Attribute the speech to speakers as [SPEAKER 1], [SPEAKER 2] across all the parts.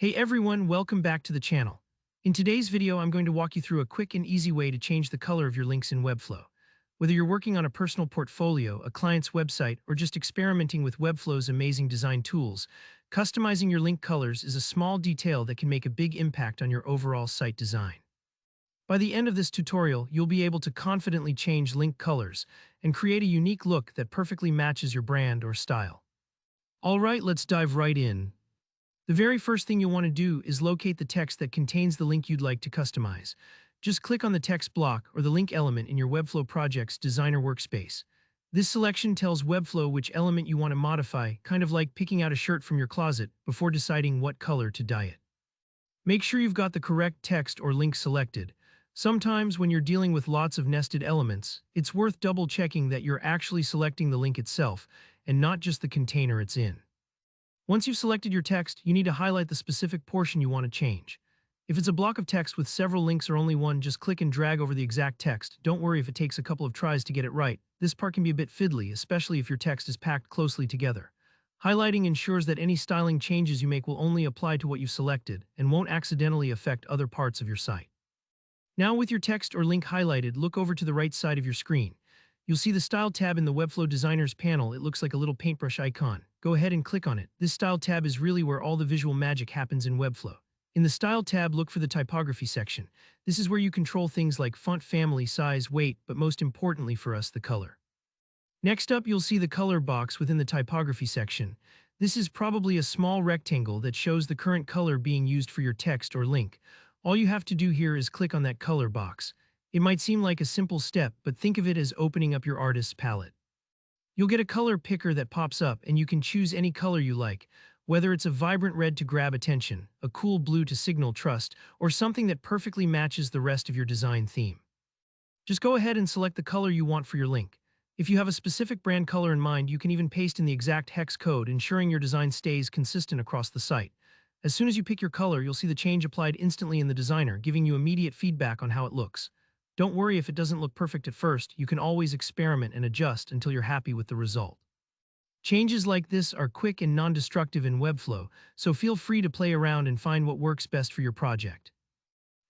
[SPEAKER 1] Hey everyone, welcome back to the channel. In today's video, I'm going to walk you through a quick and easy way to change the color of your links in Webflow. Whether you're working on a personal portfolio, a client's website, or just experimenting with Webflow's amazing design tools, customizing your link colors is a small detail that can make a big impact on your overall site design. By the end of this tutorial, you'll be able to confidently change link colors and create a unique look that perfectly matches your brand or style. Alright, let's dive right in. The very first thing you'll want to do is locate the text that contains the link you'd like to customize. Just click on the text block or the link element in your Webflow project's Designer workspace. This selection tells Webflow which element you want to modify, kind of like picking out a shirt from your closet before deciding what color to dye it. Make sure you've got the correct text or link selected. Sometimes when you're dealing with lots of nested elements, it's worth double-checking that you're actually selecting the link itself and not just the container it's in. Once you've selected your text, you need to highlight the specific portion you want to change. If it's a block of text with several links or only one, just click and drag over the exact text. Don't worry if it takes a couple of tries to get it right. This part can be a bit fiddly, especially if your text is packed closely together. Highlighting ensures that any styling changes you make will only apply to what you've selected and won't accidentally affect other parts of your site. Now with your text or link highlighted, look over to the right side of your screen. You'll see the Style tab in the Webflow Designer's panel. It looks like a little paintbrush icon. Go ahead and click on it. This Style tab is really where all the visual magic happens in Webflow. In the Style tab, look for the Typography section. This is where you control things like font family, size, weight, but most importantly for us, the color. Next up, you'll see the color box within the Typography section. This is probably a small rectangle that shows the current color being used for your text or link. All you have to do here is click on that color box. It might seem like a simple step, but think of it as opening up your artist's palette. You'll get a color picker that pops up, and you can choose any color you like, whether it's a vibrant red to grab attention, a cool blue to signal trust, or something that perfectly matches the rest of your design theme. Just go ahead and select the color you want for your link. If you have a specific brand color in mind, you can even paste in the exact hex code, ensuring your design stays consistent across the site. As soon as you pick your color, you'll see the change applied instantly in the designer, giving you immediate feedback on how it looks. Don't worry if it doesn't look perfect at first. You can always experiment and adjust until you're happy with the result. Changes like this are quick and non-destructive in Webflow, so feel free to play around and find what works best for your project.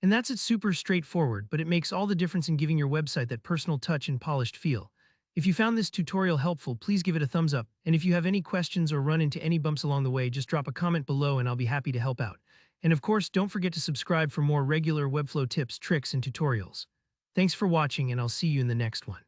[SPEAKER 1] And that's it, super straightforward, but it makes all the difference in giving your website that personal touch and polished feel. If you found this tutorial helpful, please give it a thumbs up, and if you have any questions or run into any bumps along the way, just drop a comment below and I'll be happy to help out. And of course, don't forget to subscribe for more regular Webflow tips, tricks, and tutorials. Thanks for watching, and I'll see you in the next one.